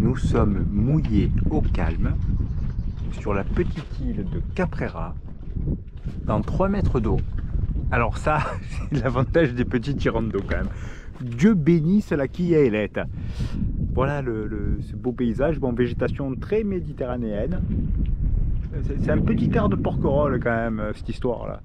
nous sommes mouillés au calme sur la petite île de Caprera dans 3 mètres d'eau. Alors ça, c'est l'avantage des petits tirants d'eau quand même. Dieu bénisse la Quilla-Ailette. Voilà ce beau paysage, bon, végétation très méditerranéenne. C'est un petit air de Porquerolles quand même, cette histoire là.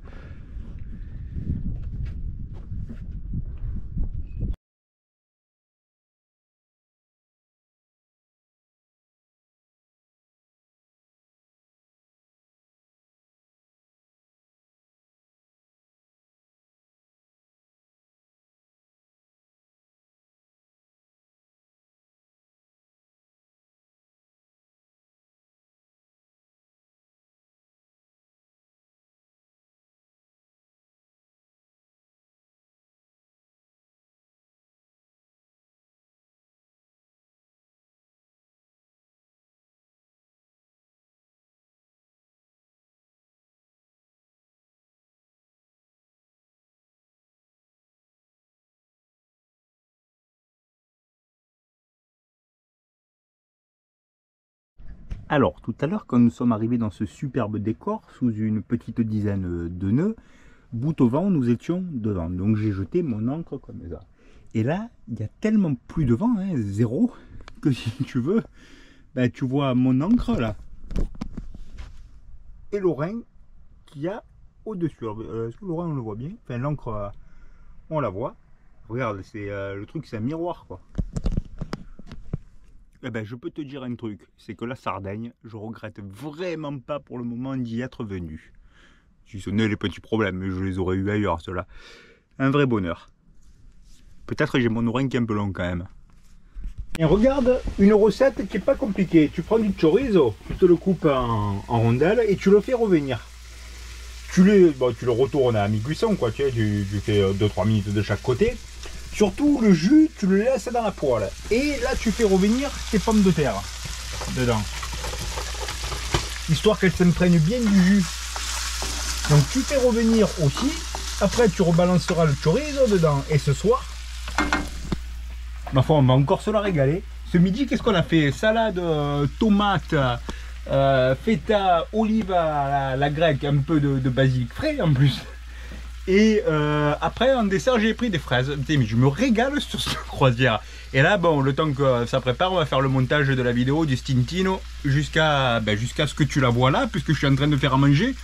Alors, tout à l'heure, quand nous sommes arrivés dans ce superbe décor, sous une petite dizaine de nœuds, bout au vent, nous étions devant. Donc j'ai jeté mon ancre comme ça. Et là, il y a tellement plus de vent, hein, zéro, que si tu veux, ben, tu vois mon ancre là, et l'oreille qu'il y a au-dessus. Est-ce que l'oreille on le voit bien? Enfin, l'encre, on la voit. Regarde, c'est le truc, c'est un miroir quoi. Eh ben, je peux te dire un truc, c'est que la Sardaigne, je regrette vraiment pas pour le moment d'y être venu. Si ce n'est les petits problèmes, mais je les aurais eu ailleurs, ceux-là. Un vrai bonheur. Peut-être j'ai mon oreille qui est un peu long quand même. Et regarde, une recette qui est pas compliquée. Tu prends du chorizo, tu te le coupes en rondelles et tu le fais revenir. Tu le retournes à mi-cuisson, quoi. Tu fais 2-3 minutes de chaque côté. Surtout le jus, tu le laisses dans la poêle. Et là, tu fais revenir tes pommes de terre dedans. Histoire qu'elles s'imprègnent bien du jus. Donc tu fais revenir aussi. Après, tu rebalanceras le chorizo dedans. Et ce soir, ma foi, on va encore se la régaler. Ce midi, qu'est-ce qu'on a fait? Salade, tomate, feta, olive à la grecque, un peu de basilic frais en plus. Et après en dessert j'ai pris des fraises. Putain, mais je me régale sur cette croisière. Et là bon, le temps que ça prépare, on va faire le montage de la vidéo du Stintino jusqu'à ce que tu la vois là, puisque je suis en train de faire à manger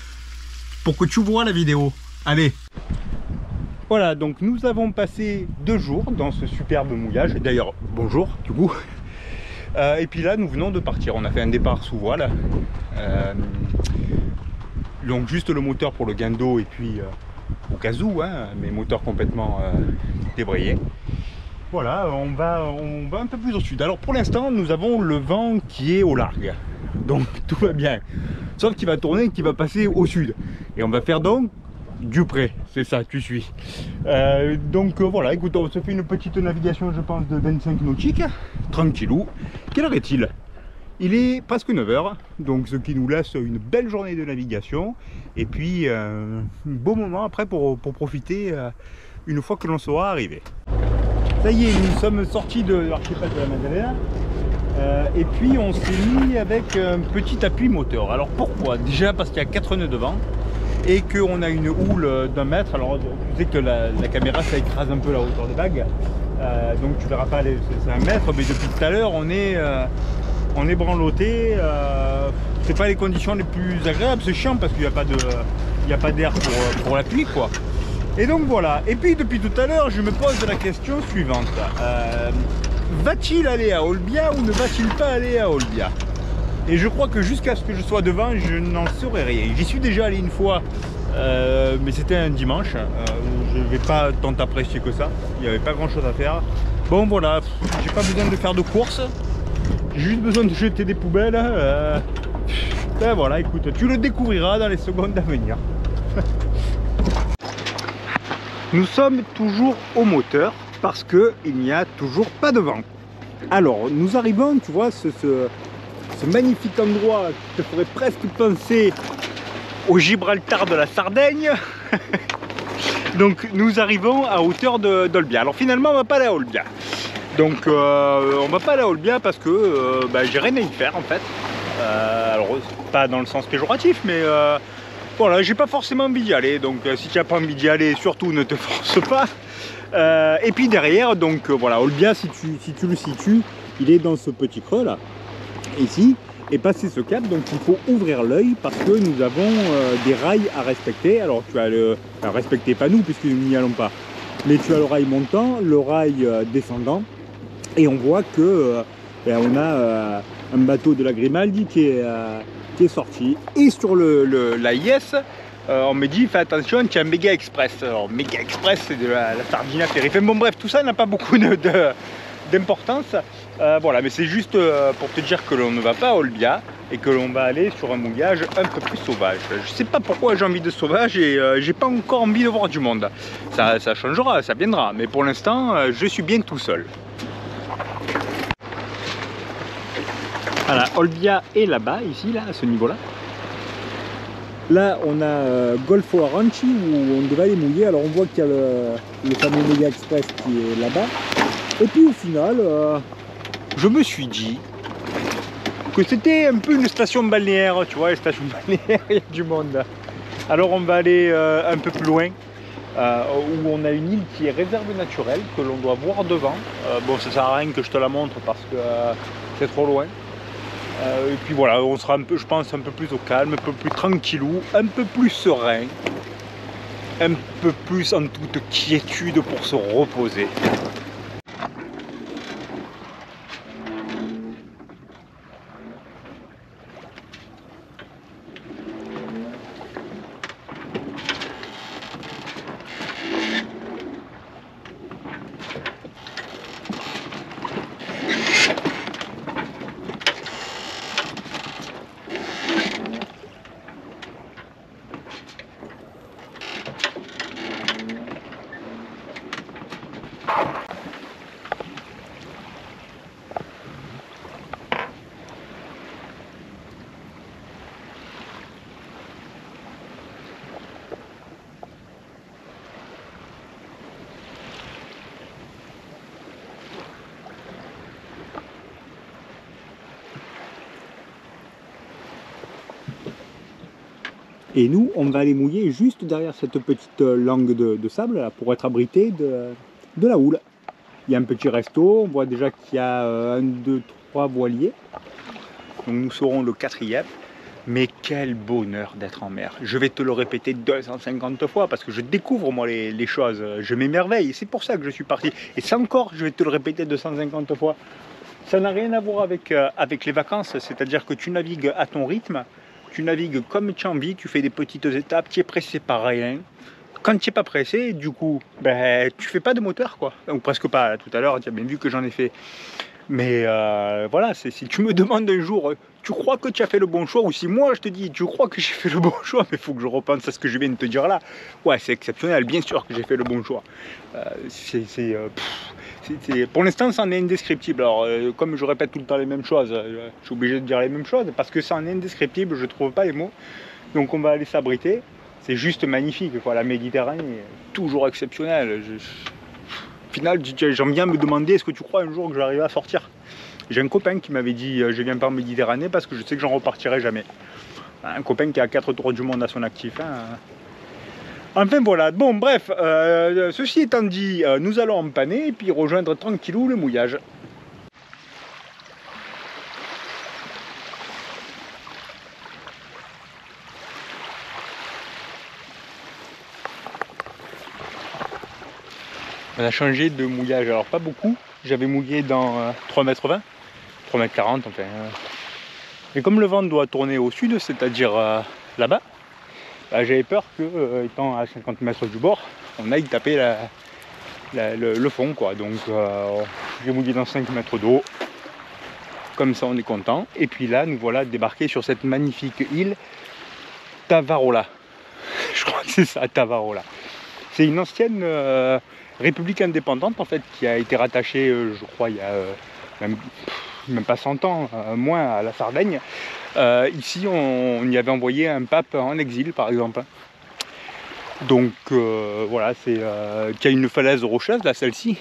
pour que tu vois la vidéo. Allez. Voilà, donc nous avons passé 2 jours dans ce superbe mouillage. D'ailleurs bonjour du coup. Et puis là nous venons de partir. On a fait un départ sous voile. Donc juste le moteur pour le gain d'eau et puis au cas où, hein, mes moteurs complètement débrayés. Voilà, on va un peu plus au sud. Alors pour l'instant, nous avons le vent qui est au large. Donc tout va bien. Sauf qu'il va tourner et qu'il va passer au sud. Et on va faire donc du près. C'est ça, tu suis. Donc voilà, écoute, on se fait une petite navigation, je pense, de 25 nautiques. Tranquillou. Quelle heure est-il? Il est presque 9 h, donc ce qui nous laisse une belle journée de navigation et puis un beau moment après pour profiter une fois que l'on sera arrivé. Ça y est, nous sommes sortis de l'archipel de la Maddalena et puis on s'est mis avec un petit appui moteur. Alors pourquoi? Déjà parce qu'il y a 4 nœuds de vent et qu'on a une houle d'1 mètre. Alors tu sais que la caméra ça écrase un peu la hauteur des vagues, donc tu verras pas, c'est 1 mètre, mais depuis tout à l'heure on est branloté, c'est pas les conditions les plus agréables, c'est chiant parce qu'il n'y a pas d'air pour la pluie quoi. Et donc voilà, et puis depuis tout à l'heure je me pose la question suivante, va-t-il aller à Olbia ou ne va-t-il pas aller à Olbia? Et je crois que jusqu'à ce que je sois devant, je n'en saurais rien. J'y suis déjà allé une fois, mais c'était un dimanche, je ne vais pas tant apprécier que ça, il n'y avait pas grand chose à faire. Bon voilà, j'ai pas besoin de faire de courses. J'ai juste besoin de jeter des poubelles. Ben voilà, écoute, tu le découvriras dans les secondes à venir. Nous sommes toujours au moteur parce qu'il n'y a toujours pas de vent. Alors, nous arrivons, tu vois, ce magnifique endroit qui te ferait presque penser au Gibraltar de la Sardaigne. Donc, nous arrivons à hauteur d'Olbia. Alors, finalement, on ne va pas aller à Olbia. Donc on va pas aller à Olbia parce que j'ai rien à y faire en fait. Alors pas dans le sens péjoratif, mais voilà, j'ai pas forcément envie d'y aller. Donc si tu n'as pas envie d'y aller, surtout ne te force pas. Et puis derrière, donc voilà, Olbia, si tu le situes, il est dans ce petit creux là, ici. Et passer ce cap, donc il faut ouvrir l'œil parce que nous avons des rails à respecter. Alors tu as le... Alors, respectez pas nous puisque nous n'y allons pas. Mais tu as le rail montant, le rail descendant. Et on voit que on a un bateau de la Grimaldi qui est sorti. Et sur l'AIS, on me dit, fais attention, tu as un Méga Express. Alors Méga Express, c'est de la Sardina Ferry. Bon bref, tout ça n'a pas beaucoup d'importance. Voilà, mais c'est juste pour te dire que l'on ne va pas à Olbia et que l'on va aller sur un mouillage un peu plus sauvage. Je sais pas pourquoi j'ai envie de sauvage et j'ai pas encore envie de voir du monde. Ça changera, ça viendra, mais pour l'instant, je suis bien tout seul. Voilà, Olbia est là-bas, ici, là, à ce niveau-là. Là, on a Golfo Aranci où on devait aller mouiller. Alors, on voit qu'il y a le fameux Méga Express qui est là-bas. Et puis, au final, je me suis dit que c'était un peu une station balnéaire. Tu vois, les stations balnéaires, il y a du monde. Alors, on va aller un peu plus loin, où on a une île qui est réserve naturelle, que l'on doit voir devant. Bon, ça sert à rien que je te la montre parce que c'est trop loin. Et puis voilà, on sera un peu, je pense, un peu plus au calme, un peu plus tranquillou, un peu plus serein, un peu plus en toute quiétude pour se reposer. Et nous, on va aller mouiller juste derrière cette petite langue de sable là, pour être abrité de la houle. Il y a un petit resto, on voit déjà qu'il y a 1, 2, 3 voiliers. Donc nous serons le 4e. Mais quel bonheur d'être en mer. Je vais te le répéter 250 fois parce que je découvre moi les choses, je m'émerveille. C'est pour ça que je suis parti. Et ça encore, je vais te le répéter 250 fois. Ça n'a rien à voir avec les vacances, c'est-à-dire que tu navigues à ton rythme. Tu navigues comme tu as envie, tu fais des petites étapes, tu es pressé par rien. Quand tu n'es pas pressé, du coup, tu fais pas de moteur, quoi. Ou presque pas. Tout à l'heure, tu as bien vu que j'en ai fait. Mais voilà, si tu me demandes un jour, tu crois que tu as fait le bon choix, ou si moi je te dis, tu crois que j'ai fait le bon choix, mais il faut que je repense à ce que je viens de te dire là. Ouais, c'est exceptionnel, bien sûr que j'ai fait le bon choix. Pour l'instant, c'en est indescriptible. Alors, comme je répète tout le temps les mêmes choses, je suis obligé de dire les mêmes choses parce que c'en est indescriptible, je ne trouve pas les mots. Donc, on va aller s'abriter. C'est juste magnifique, quoi. La Méditerranée est toujours exceptionnelle. Au final, j'aime bien me demander est-ce que tu crois un jour que je vais arriver à sortir. J'ai un copain qui m'avait dit je viens pas en Méditerranée parce que je sais que j'en repartirai jamais. Un copain qui a 4 tours du monde à son actif. Hein. Enfin voilà, bon bref, ceci étant dit, nous allons empanner et puis rejoindre tranquillou le mouillage. On a changé de mouillage, alors pas beaucoup, j'avais mouillé dans 3,20 m, 3,40 m enfin. Et comme le vent doit tourner au sud, c'est-à-dire là-bas, j'avais peur que, étant à 50 mètres du bord, on aille taper le fond, quoi. Donc j'ai mouillé dans 5 mètres d'eau, comme ça on est content. Et puis là, nous voilà débarqués sur cette magnifique île Tavarola. Je crois que c'est ça, Tavarola. C'est une ancienne république indépendante en fait, qui a été rattachée, je crois, il y a même pas 100 ans, moins à la Sardaigne. Ici, on y avait envoyé un pape en exil, par exemple. Donc voilà, c'est qu'il y a une falaise rocheuse, là, celle-ci,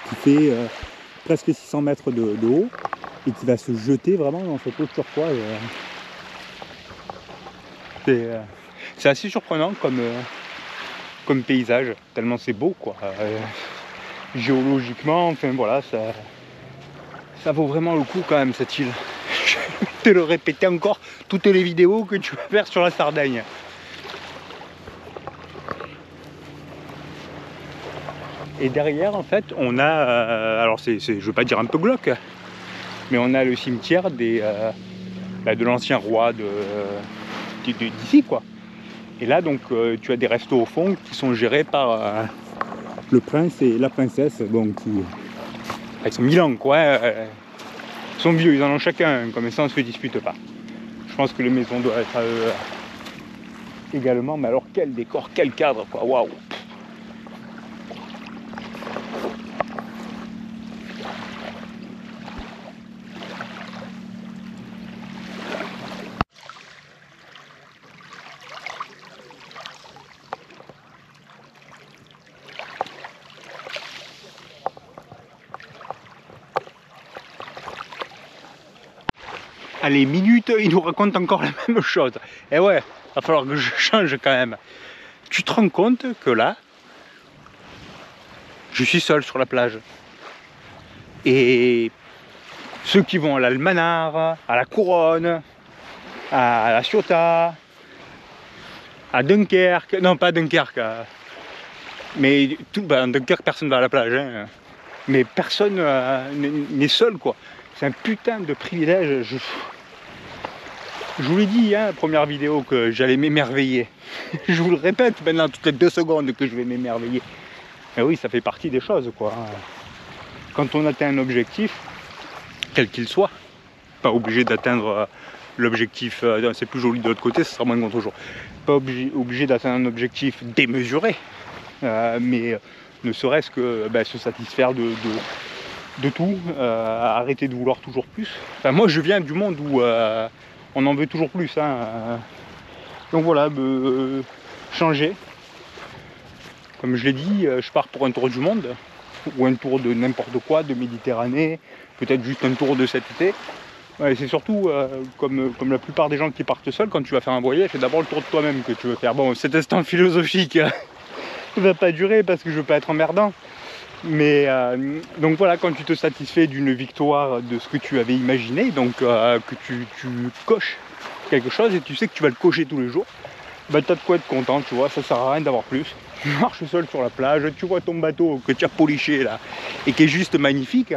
qui fait presque 600 mètres de haut et qui va se jeter vraiment dans cette eau turquoise. C'est assez surprenant comme paysage, tellement c'est beau quoi. Géologiquement, enfin voilà, ça vaut vraiment le coup quand même cette île. Je vais te le répéter encore, toutes les vidéos que tu vas faire sur la Sardaigne. Et derrière en fait on a, alors je veux pas dire un peu glauque, mais on a le cimetière de l'ancien roi d'ici quoi. Et là donc tu as des restos au fond qui sont gérés par le prince et la princesse, bon, ils sont 1000 ans quoi, ils sont vieux, ils en ont chacun, comme ça on se dispute pas. Je pense que les maisons doivent être à eux également, mais alors quel décor, quel cadre quoi, waouh. Allez, minute, il nous raconte encore la même chose. Et ouais, va falloir que je change quand même. Tu te rends compte que là, je suis seul sur la plage. Et ceux qui vont à l'Almanar, à la Couronne, à la Ciotat, à Dunkerque, non pas à Dunkerque, mais en Dunkerque personne va à la plage, hein. Mais personne n'est seul quoi. C'est un putain de privilège. Je vous l'ai dit, hein, la première vidéo, que j'allais m'émerveiller. Je vous le répète maintenant toutes les 2 secondes que je vais m'émerveiller. Mais oui, ça fait partie des choses, quoi. Quand on atteint un objectif, quel qu'il soit, pas obligé d'atteindre l'objectif, c'est plus joli de l'autre côté, ce sera moins contre-jour. Pas obligé d'atteindre un objectif démesuré, mais ne serait-ce que se satisfaire de tout, arrêter de vouloir toujours plus. Enfin, moi je viens du monde où on en veut toujours plus, hein. Donc voilà, changer. Comme je l'ai dit, je pars pour un tour du monde, ou un tour de n'importe quoi, de Méditerranée, peut-être juste un tour de cet été. Ouais, c'est surtout, comme la plupart des gens qui partent seuls, quand tu vas faire un voyage, c'est d'abord le tour de toi-même que tu veux faire. Bon, cet instant philosophique ne va pas durer parce que je veux pas être emmerdant. Mais donc voilà, quand tu te satisfais d'une victoire de ce que tu avais imaginé, donc que tu coches quelque chose et tu sais que tu vas le cocher tous les jours, t'as de quoi être content, tu vois, ça sert à rien d'avoir plus. Tu marches seul sur la plage, tu vois ton bateau que tu as poliché là et qui est juste magnifique.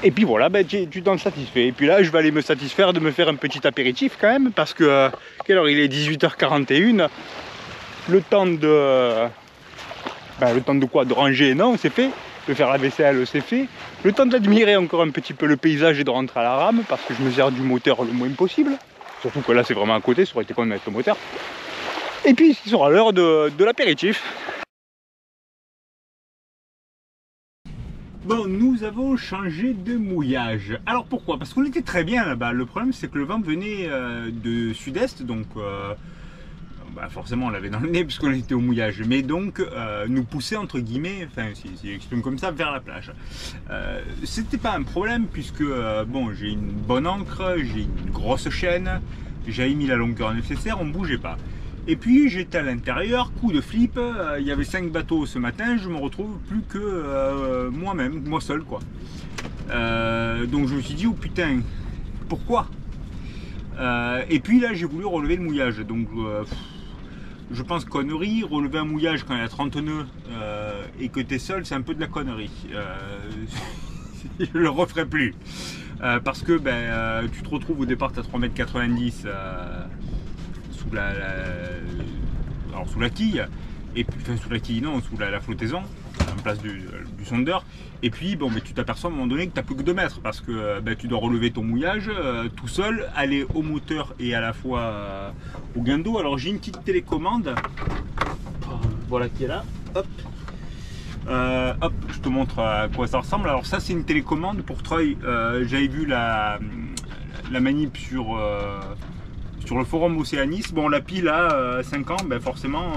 Et puis voilà, tu t'en satisfais. Et puis là, je vais aller me satisfaire de me faire un petit apéritif quand même, parce que quelle heure il est? 18h41. Le temps de quoi? De ranger, non, c'est fait. De faire la vaisselle, c'est fait. Le temps d'admirer encore un petit peu le paysage et de rentrer à la rame, parce que je me sers du moteur le moins possible. Surtout que là, c'est vraiment à côté, ça aurait été con de mettre le moteur. Et puis, il sera l'heure de l'apéritif. Bon, nous avons changé de mouillage. Alors pourquoi? Parce qu'on était très bien là-bas. Le problème, c'est que le vent venait de sud-est, donc forcément on l'avait dans le nez puisqu'on était au mouillage, mais donc nous poussait entre guillemets, enfin si j'exprime comme ça, vers la plage. C'était pas un problème puisque bon, j'ai une bonne ancre, j'ai une grosse chaîne, j'avais mis la longueur nécessaire, on bougeait pas. Et puis j'étais à l'intérieur, coup de flip, il y avait 5 bateaux ce matin, je me retrouve plus que moi-même, moi seul quoi. Donc je me suis dit, oh putain, pourquoi? Et puis là j'ai voulu relever le mouillage, donc je pense connerie, relever un mouillage quand il y a 30 nœuds et que tu es seul, c'est un peu de la connerie. Je le referai plus. Parce que tu te retrouves au départ à 3,90 m sous la quille, et puis enfin sous la quille non, sous la flottaison en place du sondeur, et puis bon, tu t'aperçois à un moment donné que tu n'as plus que 2 mètres parce que tu dois relever ton mouillage tout seul, aller au moteur et à la fois au guindeau. Alors j'ai une petite télécommande, voilà, qui est là, hop. Hop, je te montre à quoi ça ressemble. Alors ça c'est une télécommande pour Treuil. J'avais vu la manip sur le forum Océanis. Bon, la pile a 5 ans, forcément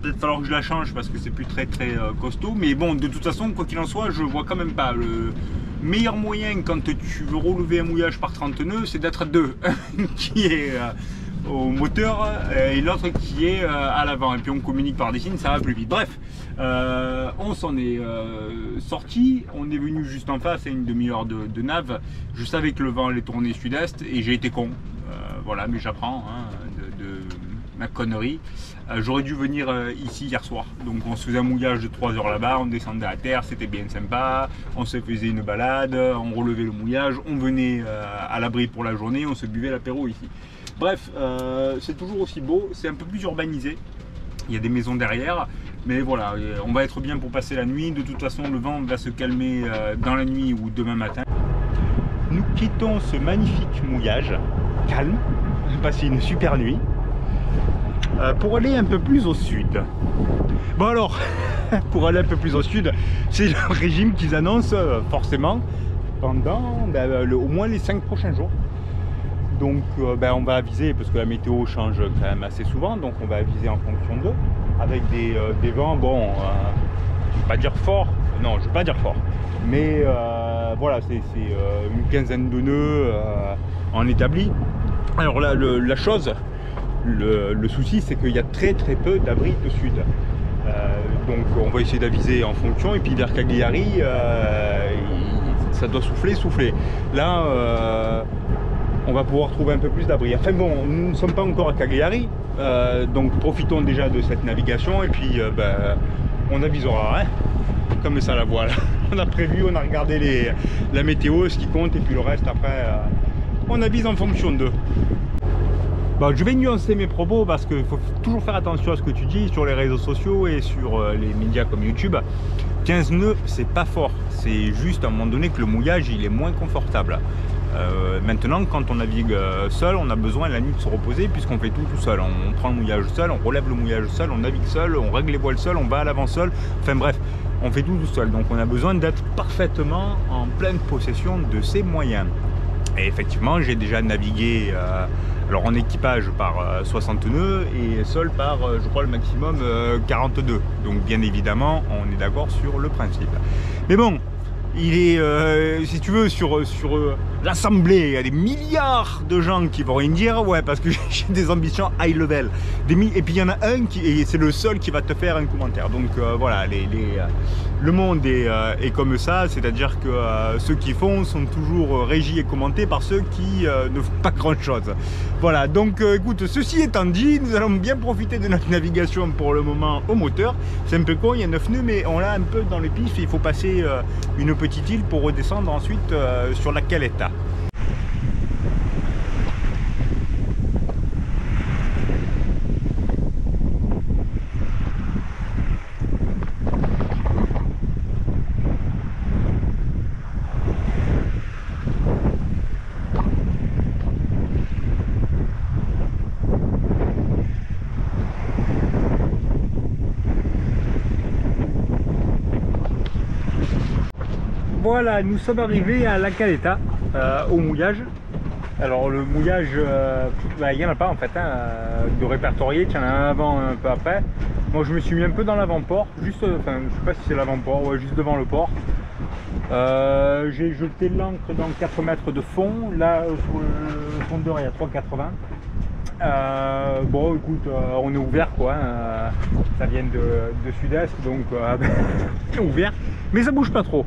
peut-être falloir que je la change parce que c'est plus très costaud. Mais bon, de toute façon, quoi qu'il en soit, je vois quand même pas. Le meilleur moyen quand tu veux relever un mouillage par 30 nœuds, c'est d'être à deux. Qui est au moteur et l'autre qui est à l'avant. Et puis on communique par des signes, ça va plus vite. Bref, on s'en est sorti. On est venu juste en face à une demi-heure de nav. Je savais que le vent allait tourner sud-est et j'ai été con. Voilà, mais j'apprends hein, de ma connerie. J'aurais dû venir ici hier soir. Donc on se faisait un mouillage de 3 heures là-bas, on descendait à terre, c'était bien sympa. On se faisait une balade, on relevait le mouillage, on venait à l'abri pour la journée, on se buvait l'apéro ici. Bref, c'est toujours aussi beau, c'est un peu plus urbanisé. Il y a des maisons derrière, mais voilà, on va être bien pour passer la nuit. De toute façon, le vent va se calmer dans la nuit ou demain matin. Nous quittons ce magnifique mouillage, calme, passer une super nuit, pour aller un peu plus au sud. Bon alors, pour aller un peu plus au sud, c'est le régime qu'ils annoncent forcément pendant au moins les 5 prochains jours. Donc on va aviser, parce que la météo change quand même assez souvent, donc on va aviser en fonction d'eux, avec des vents, bon, je ne vais pas dire fort, non, je ne vais pas dire fort, mais voilà, c'est une quinzaine de nœuds en établi. Alors là, la chose, le souci, c'est qu'il y a très peu d'abris de sud. Donc on va essayer d'aviser en fonction, et puis vers Cagliari, ça doit souffler. Là, on va pouvoir trouver un peu plus d'abri. Enfin bon, nous ne sommes pas encore à Cagliari, donc profitons déjà de cette navigation, et puis on avisera, hein, comme ça la voile. On a prévu, on a regardé la météo, ce qui compte, et puis le reste après, on avise en fonction d'eux. Bon, je vais nuancer mes propos parce qu'il faut toujours faire attention à ce que tu dis sur les réseaux sociaux et sur les médias comme YouTube. 15 nœuds, c'est pas fort, c'est juste à un moment donné que le mouillage il est moins confortable. Maintenant, quand on navigue seul, on a besoin la nuit de se reposer puisqu'on fait tout seul. On prend le mouillage seul, on relève le mouillage seul, on navigue seul, on règle les voiles seul, on va à l'avant seul. Enfin bref, on fait tout seul. Donc on a besoin d'être parfaitement en pleine possession de ses moyens. Et effectivement, j'ai déjà navigué alors en équipage par 60 nœuds et seul par, je crois, le maximum 42. Donc bien évidemment, on est d'accord sur le principe. Mais bon, il est, si tu veux, sur l'assemblée, il y a des milliards de gens qui vont rien dire, ouais, parce que j'ai des ambitions high level. Et puis il y en a un et c'est le seul qui va te faire un commentaire. Donc voilà, le monde est comme ça, c'est-à-dire que ceux qui font sont toujours régis et commentés par ceux qui ne font pas grand-chose. Voilà, donc écoute, ceci étant dit, nous allons bien profiter de notre navigation pour le moment au moteur. C'est un peu con, il y a 9 nœuds, mais on l'a un peu dans les pistes, il faut passer une petite île pour redescendre ensuite sur la Caletta. Voilà, nous sommes arrivés à la Caletta, au mouillage. Alors le mouillage, il n'y en a pas en fait, hein, de répertorié, il y en a un avant, un peu après. Moi je me suis mis un peu dans l'avant-port, juste, enfin je sais pas si c'est l'avant-port, ouais, juste devant le port. J'ai jeté l'ancre dans 4 mètres de fond, là sur le fondeur il y a 3,80. Bon écoute, on est ouvert quoi, hein, ça vient de sud-est donc ouvert, mais ça bouge pas trop.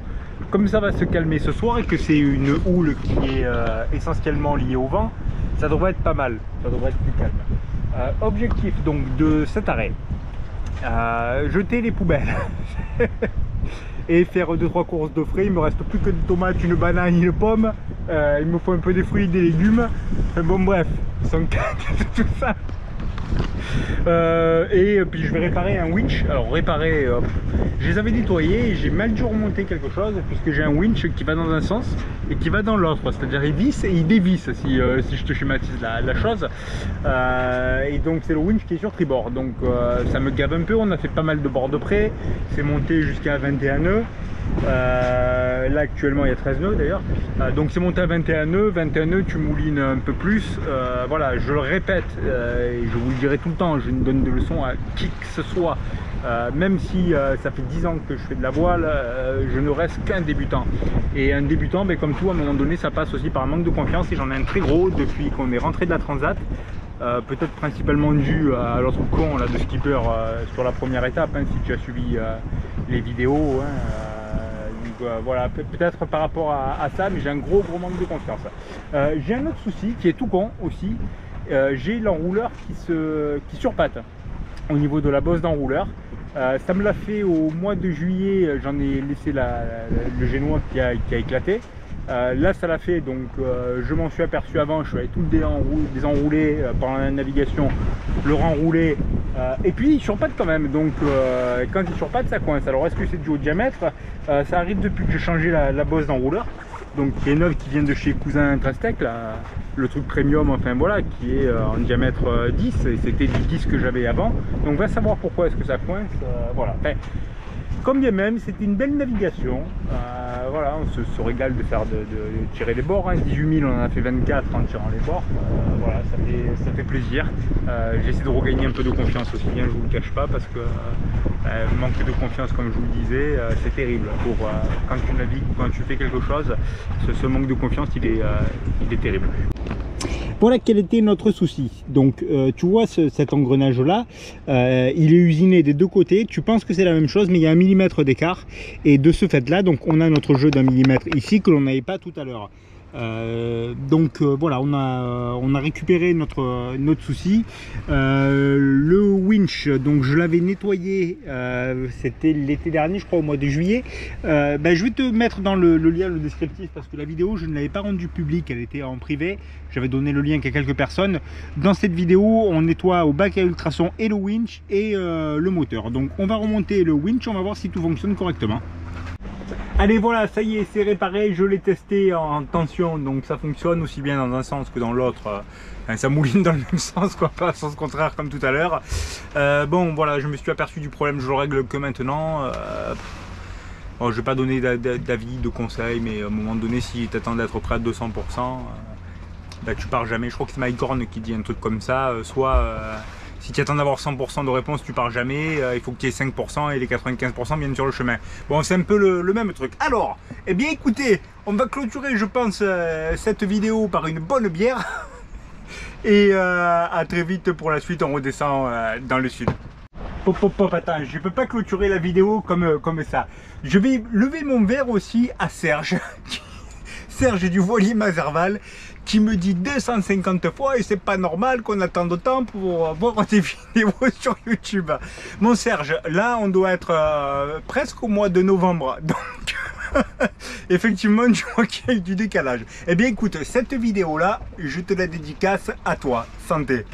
Comme ça va se calmer ce soir et que c'est une houle qui est essentiellement liée au vent, ça devrait être pas mal, ça devrait être plus calme. Objectif donc de cet arrêt, jeter les poubelles et faire 2-3 courses de frais. Il me reste plus que des tomates, une banane, une pomme, il me faut un peu des fruits, des légumes, enfin, bon bref, tout ça. Et puis je vais réparer un winch. Alors réparer, je les avais nettoyés et j'ai mal dû remonter quelque chose puisque j'ai un winch qui va dans un sens et qui va dans l'autre, c'est à dire il visse et il dévisse si je te schématise la chose, et donc c'est le winch qui est sur tribord, donc ça me gave un peu. On a fait pas mal de bords de près, c'est monté jusqu'à 21 nœuds Là actuellement il y a 13 nœuds d'ailleurs, donc c'est monté à 21 nœuds. 21 nœuds, tu moulines un peu plus. Voilà, je le répète et je vous le dirai tout le temps, je ne donne de leçons à qui que ce soit. Même si ça fait 10 ans que je fais de la voile, je ne reste qu'un débutant. Et un débutant, ben, comme tout, à un moment donné, ça passe aussi par un manque de confiance. Et j'en ai un très gros depuis qu'on est rentré de la Transat. Peut-être principalement dû à l'autre con là, de skipper sur la première étape, hein, si tu as suivi les vidéos. Hein, voilà, peut-être par rapport à ça, mais j'ai un gros manque de confiance. J'ai un autre souci qui est tout con aussi. J'ai l'enrouleur qui surpatte au niveau de la bosse d'enrouleur. Ça me l'a fait au mois de juillet, j'en ai laissé le génois qui a éclaté. Là ça l'a fait, donc je m'en suis aperçu avant, je suis allé tout désenrouler pendant la navigation, le renrouler, et puis il surpatte quand même, donc quand il surpatte ça coince. Alors est-ce que c'est dû au diamètre? Ça arrive depuis que j'ai changé la bosse d'enrouleur, donc qui est neuve, qui vient de chez Cousin Trastec, le truc premium, enfin voilà, qui est en diamètre 10, et c'était du 10 que j'avais avant, donc on va savoir pourquoi est-ce que ça coince, voilà. Enfin, comme bien même, c'était une belle navigation. Voilà, on se régale de tirer les bords. Hein. 18 000, on en a fait 24 en tirant les bords. Voilà, ça fait plaisir. J'essaie de regagner un peu de confiance aussi, hein, je vous le cache pas, parce que manque de confiance, comme je vous le disais, c'est terrible. Quand tu navigues, quand tu fais quelque chose, ce manque de confiance, il est terrible. Voilà quel était notre souci. Donc tu vois cet engrenage là, il est usiné des deux côtés. Tu penses que c'est la même chose, mais il y a 1 millimètre d'écart, et de ce fait là, donc on a notre jeu d'1 millimètre ici que l'on n'avait pas tout à l'heure. Voilà, on a récupéré notre souci. Le winch, donc je l'avais nettoyé, c'était l'été dernier, je crois, au mois de juillet. Je vais te mettre dans le lien, le descriptif, parce que la vidéo je ne l'avais pas rendue publique, elle était en privé. J'avais donné le lien qu'à quelques personnes. Dans cette vidéo, on nettoie au bac à ultrasons et le winch et le moteur. Donc on va remonter le winch, on va voir si tout fonctionne correctement. Allez, voilà, ça y est, c'est réparé, je l'ai testé en tension, donc ça fonctionne aussi bien dans un sens que dans l'autre. Ça mouline dans le même sens, quoi, pas sens contraire comme tout à l'heure. Bon, voilà, je me suis aperçu du problème, je le règle que maintenant. Bon, je vais pas donner d'avis, de conseils, mais à un moment donné, si tu attends d'être prêt à 200%, tu pars jamais. Je crois que c'est Mike Horn qui dit un truc comme ça, si tu attends d'avoir 100% de réponse, tu pars jamais, il faut que tu aies 5% et les 95% viennent sur le chemin. Bon, c'est un peu le même truc. Alors, eh bien écoutez, on va clôturer, je pense, cette vidéo par une bonne bière. Et à très vite pour la suite, on redescend dans le sud. Attends, je peux pas clôturer la vidéo comme ça. Je vais lever mon verre aussi à Serge. Serge du Voilier Mazerval, qui me dit 250 fois, et c'est pas normal qu'on attende autant pour voir des vidéos sur YouTube. Mon Serge, là on doit être presque au mois de novembre, donc effectivement je vois qu'il y a eu du décalage. Eh bien écoute, cette vidéo là, je te la dédicace à toi. Santé.